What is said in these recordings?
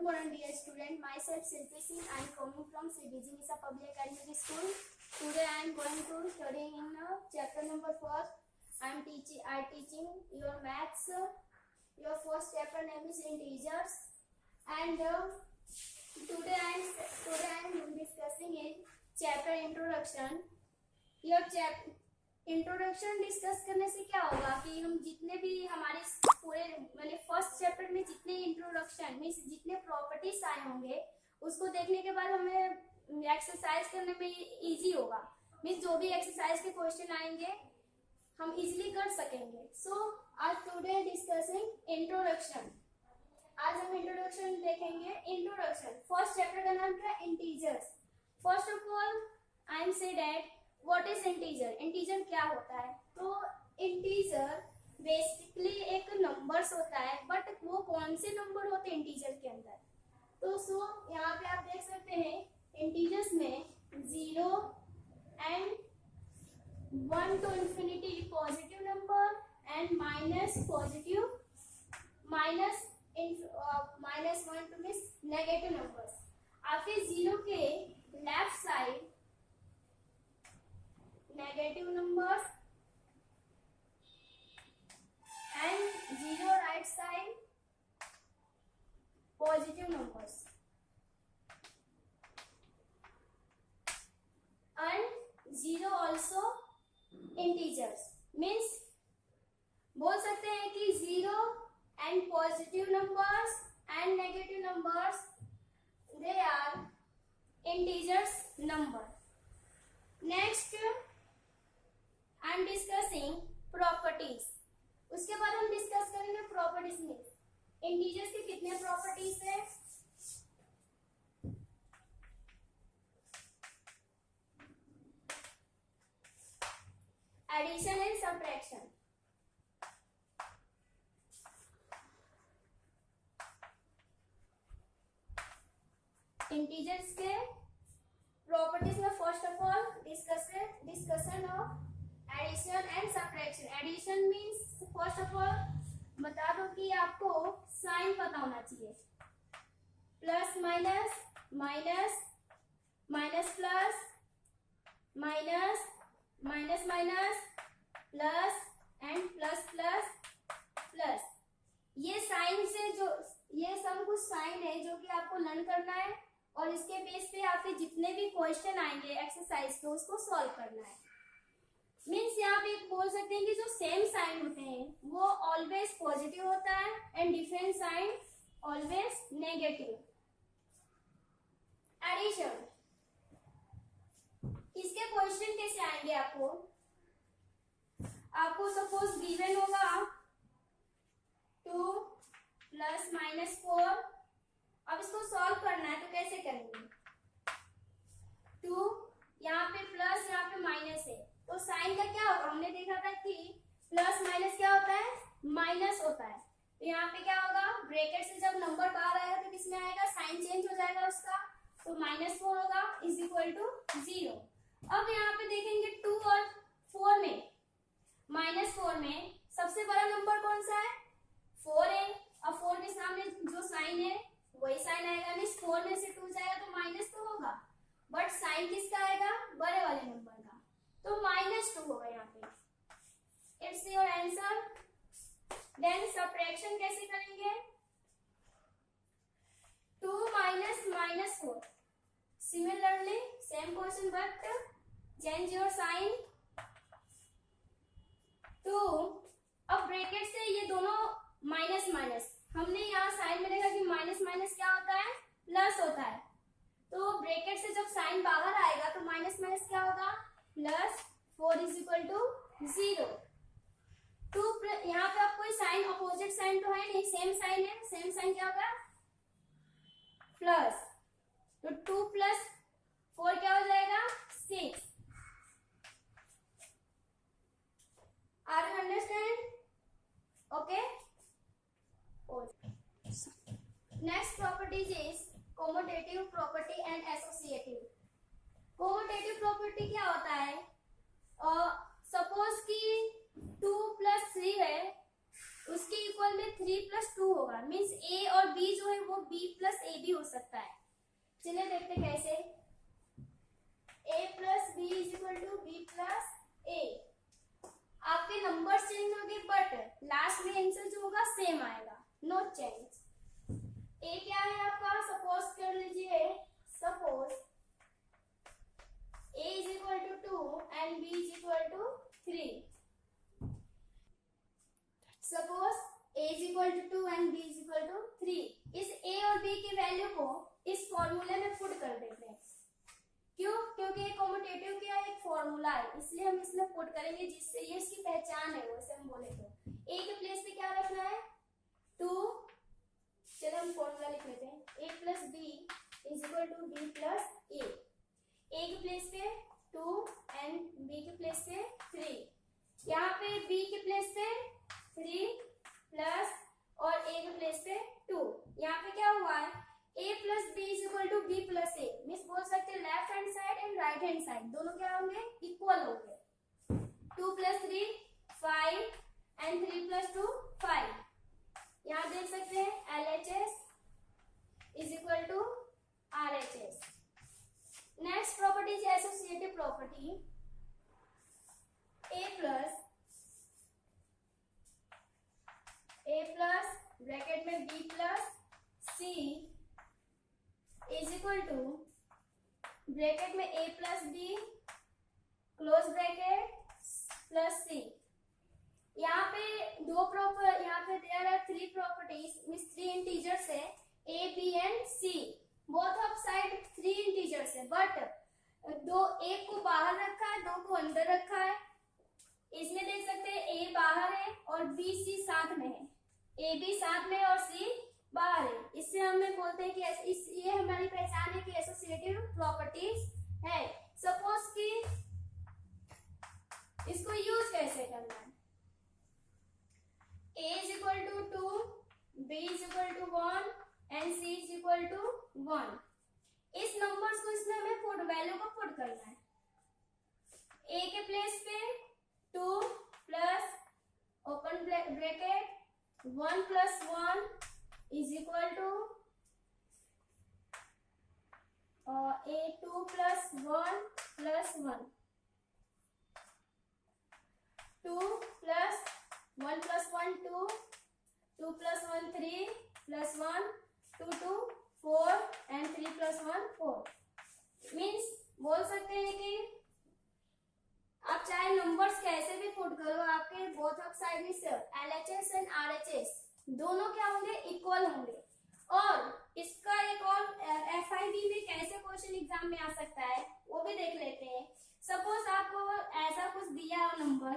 morning, dear student. Myself Shilpi Singh. I am coming from CBG Misa Public Academy School. Today I am going to study in chapter number 4. I teaching your maths. Your first chapter name is integers, and today I am discussing in chapter introduction. Your chapter introduction discuss करने से क्या होगा कि हम जितने भी हमारे पूरे मतलब फर्स्ट चैप्टर में जितने इंट्रोडक्शन मीन्स जितने प्रॉपर्टीज आए होंगे उसको देखने के बाद हमें एक्सरसाइज करने में इजी होगा। मीन्स जो भी एक्सरसाइज के क्वेश्चन आएंगे हम इजीली कर सकेंगे। सो आज टुडे डिस्कसिंग इंट्रोडक्शन। आज हम इंट्रोडक्शन देखेंगे। इंट्रोडक्शन फर्स्ट चैप्टर का नाम क्या? Integers. First of all I am say that what is integer? Integer क्या होता है? तो इंटीजर बेसिकली एक नंबर्स होता है, बट वो कौन से नंबर होते हैं इंटीजर के अंदर? तो यहाँ पे आप देख सकते हैं इंटीजर्स में 0 and 1 to infinity positive number and minus positive minus 1 two means negative numbers. आपके 0 के left side negative numbers and 0 right side positive numbers and 0 also integers means बोल सकते हैं कि 0 and positive numbers and negative numbers they are integers number। next I am discussing properties. उसके बाद हम discuss करेंगे प्रॉपर्टीज में इंटीजर्स के कितने प्रॉपर्टीज है। Addition and subtraction. इंटीजर्स के प्रॉपर्टीज में first of all discussion of addition and subtraction. Addition means first of all बता दो कि आपको साइन पता होना चाहिए। Plus minus, minus minus plus, minus minus minus, plus and plus plus plus. ये साइन से जो ये सब कुछ साइन है जो कि आपको लर्न करना है और इसके बेस पे आपके जितने भी क्वेश्चन आएंगे एक्सरसाइज के उसको सॉल्व करना है। मीन्स यहाँ पे बोल सकते हैं कि जो सेम साइन होते हैं वो ऑलवेज पॉजिटिव होता है and different sign always negative. Addition, इसके क्वेश्चन कैसे आएंगे? आपको सपोज गिवन होगा 2 प्लस माइनस 4। अब इसको सॉल्व करना है तो कैसे करेंगे? 2 यहाँ पे प्लस यहाँ पे माइनस है तो साइन का क्या होगा? हमने देखा था कि प्लस माइनस क्या होता है? माइनस होता है। तो यहाँ पे क्या होगा? ब्रैकेट से जब नंबर बाहर आएगा तो किसमें आएगा? साइन चेंज हो जाएगा उसका, तो -4 होगा इज इक्वल टू 0। अब यहाँ पे देखेंगे 2 और 4 में, -4 में सबसे बड़ा नंबर कौन सा है? 4 है। अब 4 के सामने जो साइन है वही साइन आएगा। मीन्स 4 में से 2 जाएगा तो माइनस तो होगा, बट साइन किसका आएगा? बड़े वाले नंबर का, तो -2 होगा यहाँ पे। It's your answer. Then subtraction कैसे करेंगे? 2 minus -4। Similarly same question but change your sign. 2 अब ब्रैकेट से ये दोनों माइनस माइनस, हमने यहाँ साइन में देखा कि माइनस माइनस क्या होता है? प्लस होता है। तो ब्रैकेट से जब साइन बाहर आएगा तो माइनस माइनस क्या होगा? +4 इज इक्वल टू 0। 2 यहाँ पे अब कोई साइन अपोजिट साइन तो है नहीं, सेम साइन है। सेम साइन क्या होगा? प्लस, तो 2 + 4 क्या हो जाएगा? 6। Are you understand? Okay. Next properties is commutative property and associative. Commutative property क्या होता है? सपोज कि 2 + 3 है उसके इक्वल में 3 + 2 होगा, मीन्स ए और बी जो है वो बी + ए भी हो सकता है। चलिए देखते कैसे। a + b = b + a। आपके नंबर चेंज होंगे बट लास्ट में आंसर जो होगा सेम आएगा, नो चेंज। a क्या है आपका, सपोज कर लीजिए, suppose a = 2 and b = 3। Suppose a = 2 and b = 3। इस a और b की वैल्यू को इस फॉर्मूले में पुट कर देते हैं। क्यों? क्योंकि ये कॉम्यूटेटिव क्या है, एक फॉर्मूला है, इसलिए हम इसमें पुट करेंगे जिससे ये इसकी पहचान है। वैसे हम बोले तो a के प्लेस पे क्या रखना है, 2। चलो हम फॉर्मूला लिख लेते हैं, a + b = b + a। a के प्लेस पे 2 एंड b के प्लेस पे 3। यहाँ पे b के प्लेस पे 3 प्लस और a के प्लेस पे 2। यहाँ पे क्या हुआ है, a + b = b + a। Means बोल सकते हैं left hand side and right hand side दोनों क्या होंगे, इक्वल होंगे। 2 + 3 5 एंड 3 + 2 5। यहाँ देख सकते हैं LHS = RHS। नेक्स्ट प्रॉपर्टी है associative property. a plus bracket में b + c ब्रैकेट में a + b close bracket + c। यहाँ पे यहाँ पे there are 3 properties, means 3 integers है a b and c। Both of side 3 integers है बट एक को बाहर रखा है, 2 को अंदर रखा है। इसमें देख सकते हैं a बाहर है और b c साथ में है, a b साथ में और c बाहर है। इससे हमें बोलते हैं कि ये हमारी पहचान है कि एसोसिएटिव प्रॉपर्टीज है। सपोज कि इसको यूज कैसे करना है, a = 2 b = 1 एंड c = 1। इस नंबर्स को इसमें हमें पुट वैल्यू को पुट करना है। a के प्लेस पे 2 plus open bracket 1 + 1 = a 2 + 1 + 1 2 + 1 + 1 2 2 + 1 3 + 1 2 2 4 and 3 + 1 4। Means बोल सकते हैं कि आप चाहे नंबर्स कैसे भी पुट करो, आपके बोथ ऑफ साइड में LHS एंड RHS दोनों क्या होंगे, इक्वल होंगे। और इसका एक और FIB में कैसे क्वेश्चन एग्जाम में आ सकता है वो भी देख लेते हैं। सपोज आपको ऐसा कुछ दिया है नंबर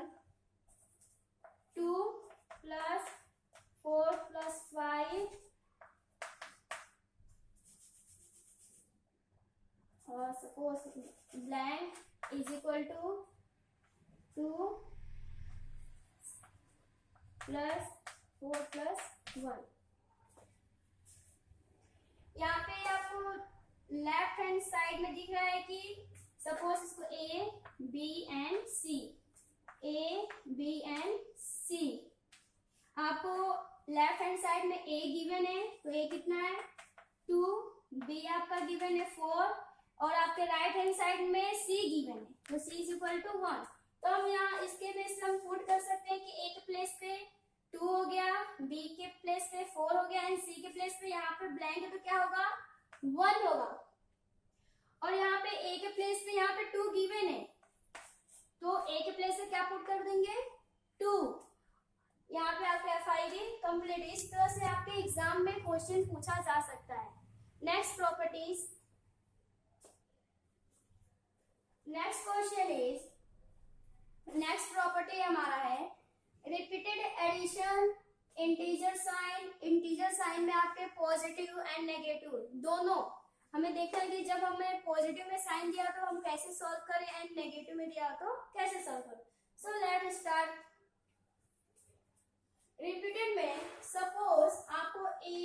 2 + 4 + 5 और सपोज ब्लैंक = 2 + 4 + 1। यहाँ पे आपको लेफ्ट हैंड साइड में दिख रहा है कि सपोज इसको A B and C, A B and C। आपको लेफ्ट हैंड साइड में A गिवन है तो A कितना है 2, B आपका गिवन है 4 और आपके राइट हैंड साइड में C गिवन है तो C = 1। तो हम यहाँ इसके बेस हम पुट कर सकते हैं कि A के प्लेस पे 2 हो गया, B के प्लेस पे 4 हो गया एंड C के प्लेस पे यहाँ पे ब्लैंक है तो क्या होगा 1 होगा। और यहाँ पे A के प्लेस पे यहाँ पे 2 गिवन है तो A के प्लेस पे क्या पुट कर देंगे 2। यहाँ पे आपका FID कंप्लीट। इस तरह से आपके एग्जाम में क्वेश्चन पूछा जा सकता है। Next properties, next question is, next property हमारा है रिपीटेड एडिशन इंटीजर साइन में आपके पॉजिटिव एंड नेगेटिव दोनों हमें देखना है कि जब हमें पॉजिटिव में साइन दिया तो हम कैसे सॉल्व करें एंड नेगेटिव में दिया तो कैसे सॉल्व करें। So let start. रिपीटेड में सपोज आपको a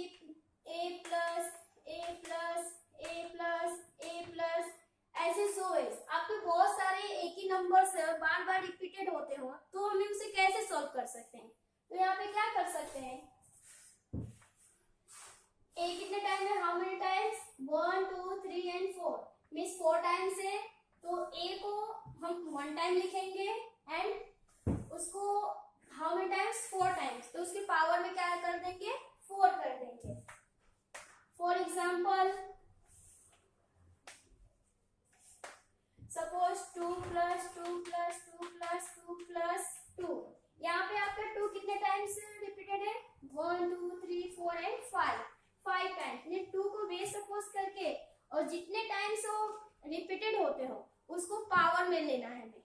ऐसे सो है, आपके बहुत सारे एक ही नंबर से बार बार रिपीटेड होते हो तो हमें उसे कैसे सॉल्व कर सकते हैं। तो यहाँ पे क्या कर सकते मीन्स 4 टाइम्स है, तो a को हम 1 टाइम लिखेंगे एंड उसको हाउ मेनी टाइम्स 4 टाइम्स, तो उसके पावर में क्या कर देंगे 4 कर देंगे. For example suppose 2 plus 2 plus 2 plus 2 plus 2, यहाँ पे आपका 2 कितने टाइम्स रिपीटेड है 1 2 3 4 एंड 5 टाइम्स. ये 2 को बेस सपोज करके और जितने टाइम्स वो रिपीटेड होते हो उसको पावर में लेना है हमें.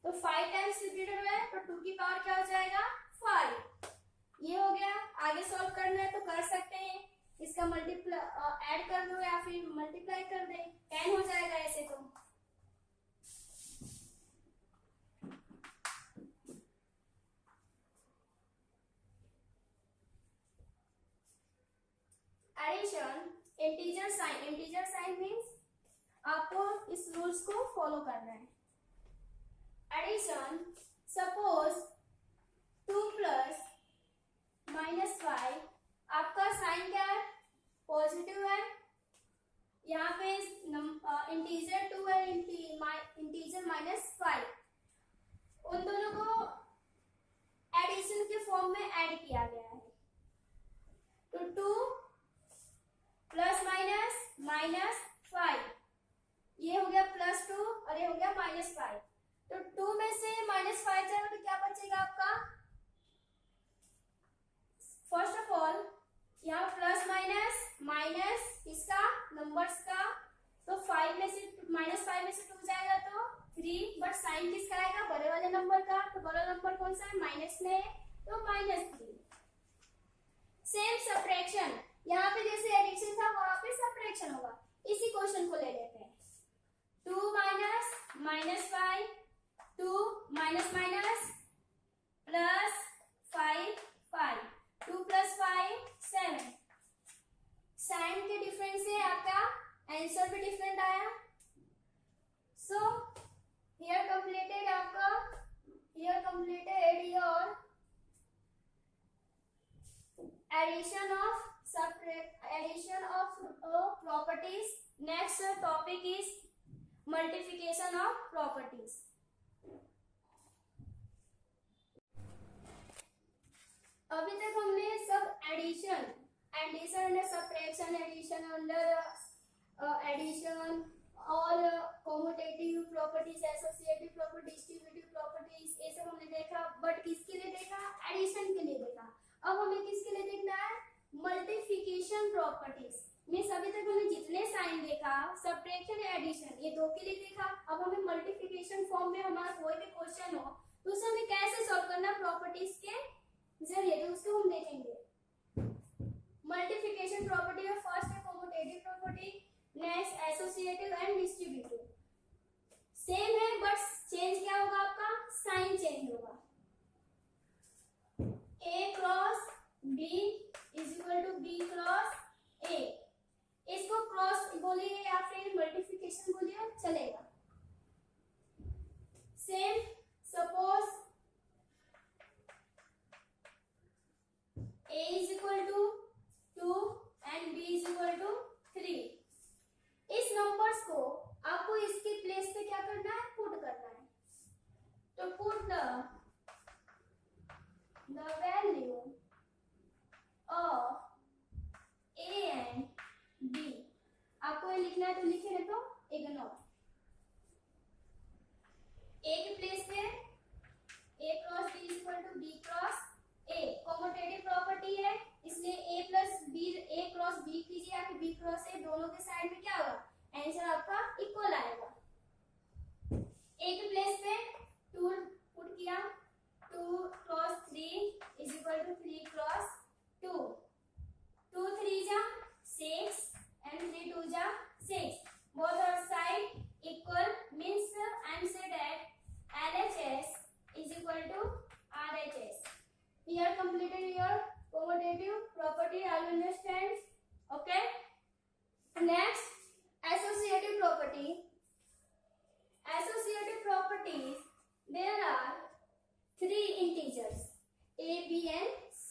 तो 5 टाइम्स रिपीटेड हुआ है तो 2 की पावर क्या हो जाएगा 5. ये हो गया. आगे सॉल्व करना है तो कर सकते हैं, इसका मल्टीप्लाई ऐड कर दो या फिर मल्टीप्लाई कर दे, 10 हो जाएगा ऐसे. तो एडिशन इंटीजर साइन मीन्स आपको इस रूल्स को फॉलो करना है. एडिशन सपोज 2 प्लस -5, आपका साइन क्या है पॉजिटिव है, यहाँ पे इंटीजर 2 है इंटीजर -5, उन दोनों को एडिशन के फॉर्म में ऐड किया गया है. तो 2 प्लस माइनस -5, ये हो गया +2 और ये हो गया -5. तो 2 में से -5 जाएगा तो क्या बचेगा आपका. फर्स्ट ऑफ ऑल यहाँ प्लस माइनस इसका नंबर्स का, तो 5 में से -5 में से 2 जाएगा तो 3, बट साइन किसका आएगा बड़े वाले नंबर का, तो बड़ा नंबर कौन सा है माइनस में है तो -3. सेम सब्ट्रैक्शन, यहाँ पे जैसे एडिशन था वहां पे सब्ट्रैक्शन होगा. इसी क्वेश्चन को ले लेते हैं. 2 minus -5, 2 minus plus 5, 2 plus 5 7. Sign के डिफरेंस से आपका आंसर भी डिफरेंट आया. सो हियर कंप्लीटेड आपका, here completed your addition of properties. Next topic is multiplication of properties. अभी तक हमने सब addition under subtraction, addition under addition और commutative properties, associative property, distributive properties, ये सब हमने देखा. बट किसके लिए देखा एडिशन के लिए देखा. अब हमें किसके लिए देखना है मल्टीप्लिकेशन प्रॉपर्टीज. मींस अभी तक हमने जितने साइन देखा सब्ट्रैक्शन या एडिशन ये 2 के लिए देखा. अब हमें मल्टीप्लिकेशन फॉर्म में हमारा कोई भी क्वेश्चन हो तो उसे हमें कैसे सॉल्व करना प्रॉपर्टीज के जरिए, तो उसको हम देखेंगे. मल्टीप्लिकेशन प्रॉपर्टी में फर्स्ट है commutative property, next associative and distributive. Same है बट चेंज क्या होगा आपका साइन चेंज होगा. A cross B is equal to B cross A. इसको क्रॉस बोलिए या फिर मल्टीप्लिकेशन बोलिए चलेगा. Same suppose A is equal to 2 and B is equal to 3. इस नंबर्स को आपको इसके प्लेस पे क्या करना है पुट करना है. तो put the value of A and B. आपको ये लिखना है तो लिखे नहीं तो इग्नोर. A के प्लेस पे A cross B equal to B cross A. Commutative property है इसलिए A plus B, A cross B कीजिए या फिर B क्रॉस A, दोनों के साइड में क्या होगा आंसर आपका इक्वल आएगा. A के प्लेस पे 2 पुट किया, 2 cross 3 is equal to 3 cross 2. 2 3 जा 6 and 3 2 जा 6. Both are side equal means I am say that LHS is equal to RHS. Here completed your commutative property. Are you understand? Okay. Next, associative property. Associative properties. There are 3 integers A, B and C.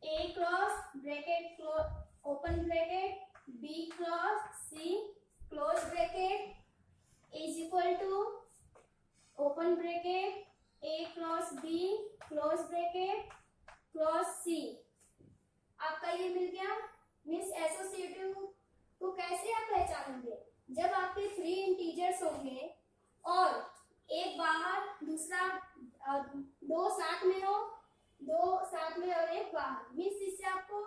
A cross bracket close open bracket B cross C close bracket is equal to open bracket A cross B close bracket cross C। आपका ये मिल गया। Means associative को कैसे आप पहचानेंगे? जब आपके 3 integers होंगे और एक बाहर दूसरा 2 साथ में हो, 2 साथ में और एक बाहर, मीन्स इससे आपको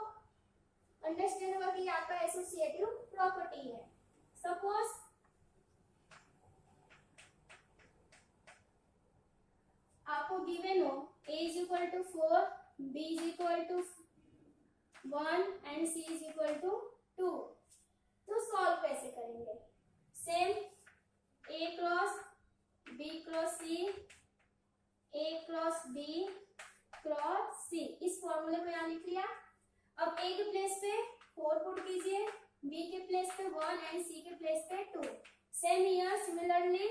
अंडरस्टैंड होगा कि आपका एसोसिएटिव प्रॉपर्टी है। सपोज आपको गिवन हो a is equal to 4, b is equal to 1 and c is equal to 2, तो सॉल्व कैसे करेंगे? Same a cross b cross c, a cross b cross c, इस फॉर्मूले को यहाँ लिख लिया। अब a के प्लेस पे 4 पुट कीजिए, b के प्लेस पे 1 एंड c के प्लेस पे 2। सेम हियर सिमिलरली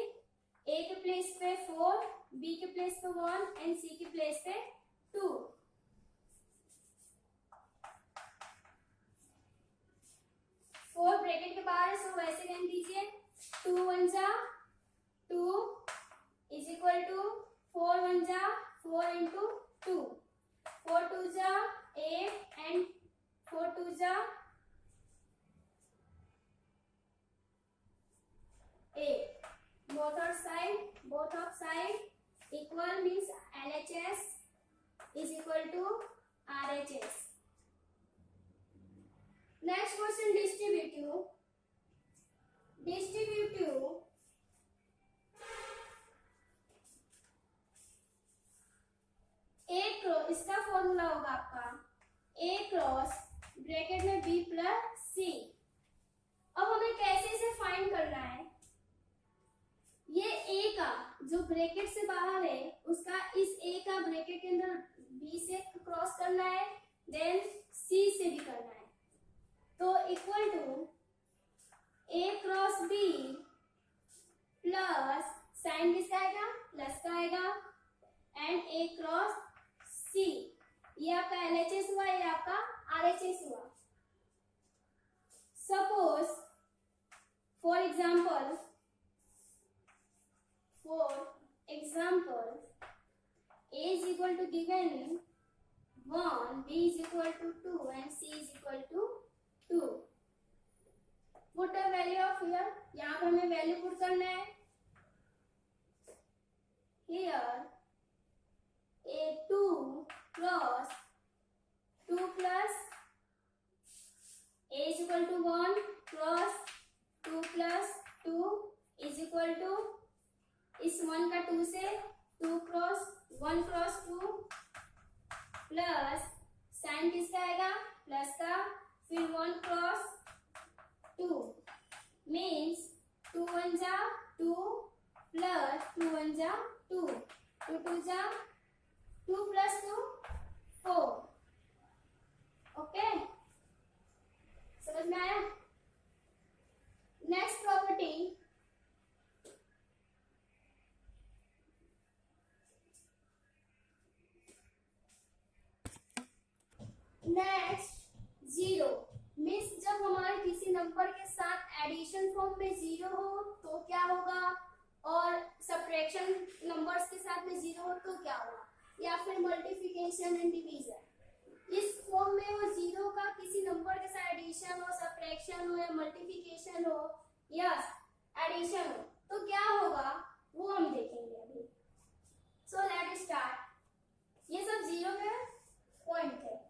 a के प्लेस पे 4, b के प्लेस पे 1 एंड c के प्लेस पे 2। फोर ब्रैकेट के बाहर है, सो वैसे रख दीजिए। 2 1 जा 2 इज इक्वल टू 4 1 जा 4 इंटू 2, 4 2 जा 8 एंड 4 2 जा 8। both of side equal means LHS is equal to RHS। Next question distributive. A cross, इसका फॉर्मूला होगा आपका a क्रॉस ब्रैकेट में b प्लस c। अब हमें कैसे इसे फाइंड करना है? ये a का जो ब्रैकेट से बाहर है उसका इस a का ब्रैकेट के अंदर b से क्रॉस करना है, देन c से भी करना है। तो equal to a cross b plus sign किसका आएगा? प्लस का आएगा एंड a क्रॉस c। ये आपका LHS हुआ, ये आपका RHS हुआ। Suppose for example a is equal to given 1, b is equal to 2 and c is equal to 2। Put the value of here, यहाँ पर हमें वैल्यू पुट करना है। Here a 2 cross 2 plus a is equal to 1 cross 2 plus 2 is equal to इस 1 का 2 से 2 cross 1 cross 2 plus sign किसका आएगा? प्लस का, फिर 1 क्रॉस 2 मीन्स 2 1 जा 2 प्लस 2 1 जा 2, 2 2 जा 2 प्लस 2 4। ओके, समझ में आया? Next property, next zero. Means जब हमारे किसी नंबर के साथ एडिशन फॉर्म में जीरो हो तो क्या होगा, और सब्ट्रैक्शन नंबर्स के साथ में जीरो हो तो क्या होगा, या फिर मल्टीप्लिकेशन एंड डिवीजन। इस फॉर्म में वो जीरो का किसी नंबर के साथ एडिशन हो, सब्ट्रैक्शन हो या मल्टीप्लिकेशन हो या एडिशन हो तो क्या होगा वो हम देखेंगे अभी। So let start. ये सब जीरो के पॉइंट है।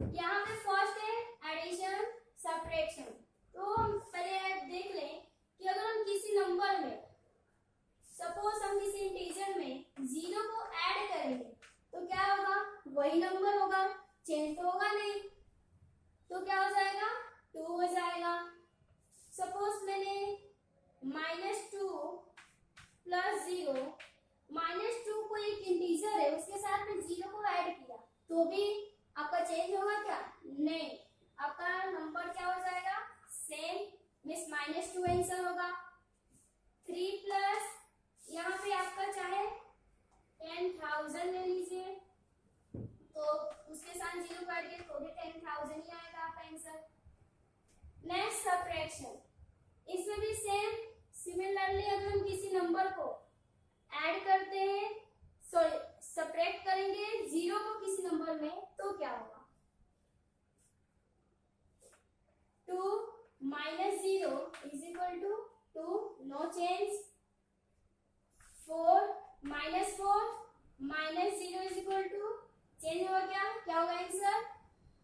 यहाँ पे फर्स्ट है एडिशन सब्ट्रैक्शन। तो हम पहले देख लें कि अगर हम किसी नंबर में, सपोज हम किसी इंटीजर में जीरो को ऐड करेंगे तो क्या होगा, वही नंबर होगा, चेंज तो होगा नहीं। तो क्या हो जाएगा, 2 हो जाएगा। सपोज मैंने -2 प्लस 0, -2 को एक इंटीजर है उसके साथ में 0 को ऐड किया तो भी आपका चेंज होगा क्या? नहीं, आपका नंबर क्या हो जाएगा, सेम, मिस -2 आंसर होगा। 3 प्लस यहाँ पे आपका चाहे 10,000 ले लीजिए तो उसके साथ 0 काट के तो भी 10,000 ही आएगा आपका आंसर। नेक्स्ट सब्ट्रैक्शन, इसमें भी सेम सिमिलरली अगर हम किसी नंबर को ऐड करते हैं, सॉरी सब्ट्रैक्ट करेंगे जीरो को किसी नंबर में, तो क्या होगा? 2 minus 0 is equal to 2, no change. 4 minus 4 minus 0 is equal to, change होगा क्या होगा आंसर?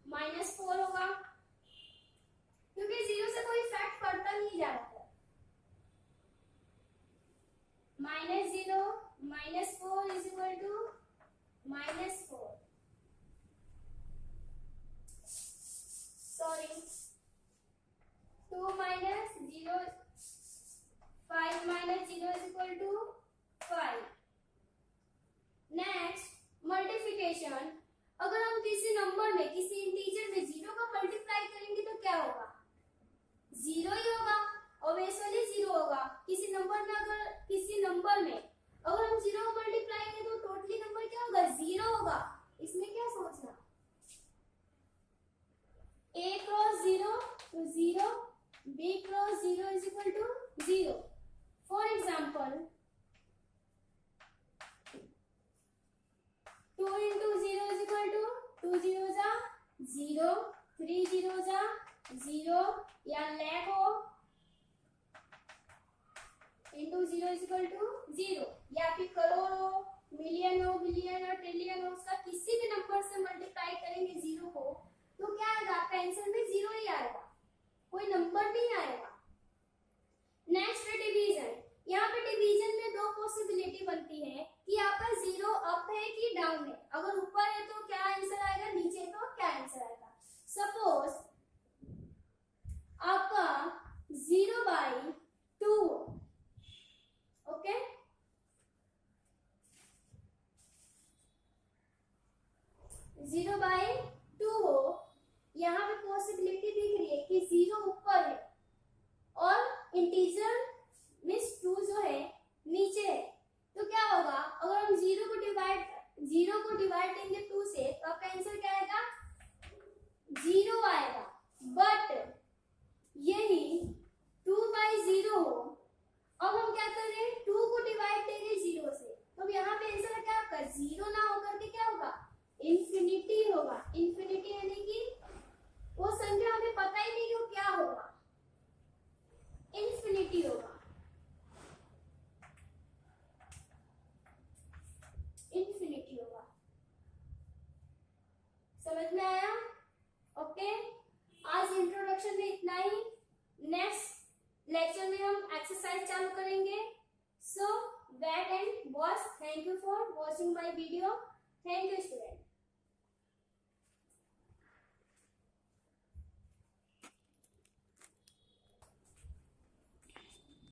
-4 होगा, क्योंकि 0 से कोई इफेक्ट पड़ता नहीं जा रहा है। -0 -4 is equal to -4, sorry 2 minus 0, 5 minus 0 is equal to 5. Next multiplication, अगर हम किसी नंबर में, किसी इंटीजर में 0 का मल्टीप्लाई करेंगे तो क्या होगा? 0 ही होगा, ऑब्वियसली 0 होगा। किसी नंबर में अगर हम 0 का मल्टीप्लाई करें तो टोटली नंबर क्या होगा? 0 होगा। इसमें क्या सोचना, a क्रॉस 0 तो 0, b cross 0 is equal to 0. For example, 2 into 0 is equal to 2 zeros are 0, 3 zeros are 0, या लैक हो into 0 is equal to 0, या फिर करोड़ हो, मिलियन हो, बिलियन हो, ट्रिलियन हो, उसका किसी भी नंबर से मल्टीप्लाई करेंगे 0 को तो क्या आएगा? आपका आंसर में 0 ही आएगा, कोई नंबर नहीं आएगा। नेक्स्ट डिवीजन, यहाँ पे डिवीजन में दो पॉसिबिलिटी बनती है कि आपका 0 अप है कि डाउन है। अगर ऊपर है तो क्या आंसर आएगा, नीचे है तो क्या आंसर आएगा। सपोज आपका 0/2, ओके, जीरो बाई 2 हो, यहाँ पे पॉसिबिलिटी दिख रही है कि 0 ऊपर है और इंटीजर मींस 2 जो है नीचे है, तो क्या होगा? अगर हम 0 को डिवाइड देंगे 2 से तो आपका आंसर क्या आएगा? 0 आएगा। बट यही 2/0 हो, अब हम क्या कर रहे हैं? 2 को डिवाइड दे रहे 0 से, तो यहाँ पे आंसर क्या आपका? 0 ना होकर के क्या होगा? इंफिनिटी होगा। इंफिनिटी यानी कि वो संख्या हमें पता ही नहीं कि वो क्या होगा, इंफिनिटी होगा, इंफिनिटी होगा। समझ में आया? ओके, आज इंट्रोडक्शन में इतना ही। नेक्स्ट लेक्चर में हम एक्सरसाइज चालू करेंगे। So wait and watch. Thank you for watching my video. Thank you student.